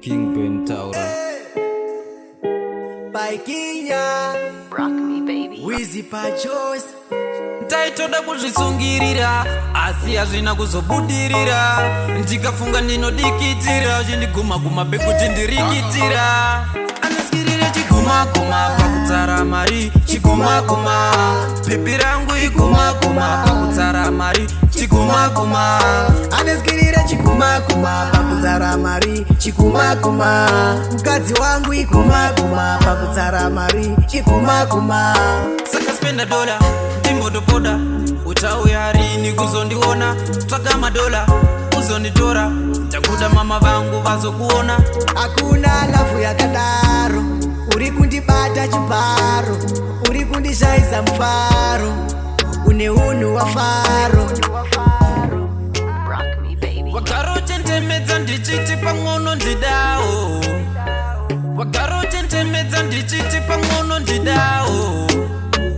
King Ben Taura Paikinya Rock me baby. Wizzy Pachos taitoda kuzvisungirira asi hazvina kuzobudirira ndikafunga ndinodikitira uchindiguma-guma pekuti ndirikitira anaskirire chiguma-guma pakutsara mari chiguma-guma pepi rangu iguma-guma pakutsara mari chiguma-guma anaskirire chiguma-guma pakutsara mari chiguma-guma mukadzi wangu iguma-guma pakutsara mari chiguma-guma saka spenda dola ndimbotopoda utauya rini kuzondiona tsvaga madola uzonditora takuda mama vangu vazokuona hakuna lafu yakadaro uri kundibata chibharo uri kundishaisa mufaro une unhu wafaro Rock me baby. wagara uchentemedza ndichiti pamwono ndidawo wagara uchentemedza ndichiti pamwono ndidawo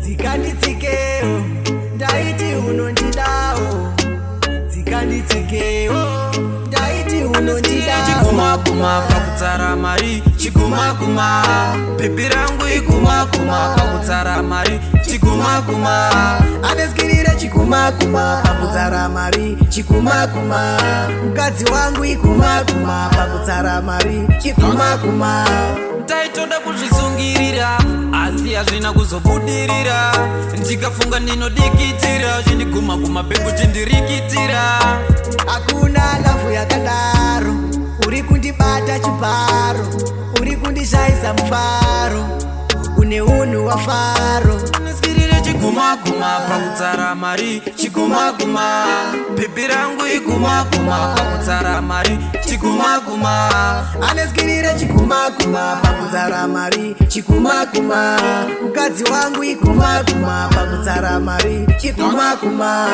dzikanditsikeo ndaiti unondidawo dzikanditsikeo ndaiti unondidawo chiguma-guma pakutsara mari chiguma-guma pepi rangu iguma-guma pakutsara mari chiguma-guma anaskirire chiguma-guma pakutsara mari chiguma-guma mukadzi wangu iguma-guma pakutsara mari chiguma-guma taitoda kuzvisungirira asi hazvina kuzobudirira ndikafunga ndinodikitira uchindiguma-guma pekuti ndirikitira hakuna lafu yakadaro uri kundibata chibharo uri kundishaisa mufaro une unhu wafaro anaskirire chiguma-guma pakutsara mari chiguma-guma pepi rangu iguma-guma pakutsara mari chiguma-guma anaskirire chiguma-guma pakutsara mari chiguma-guma mukadzi wangu iguma-guma pakutsara mari chiguma-guma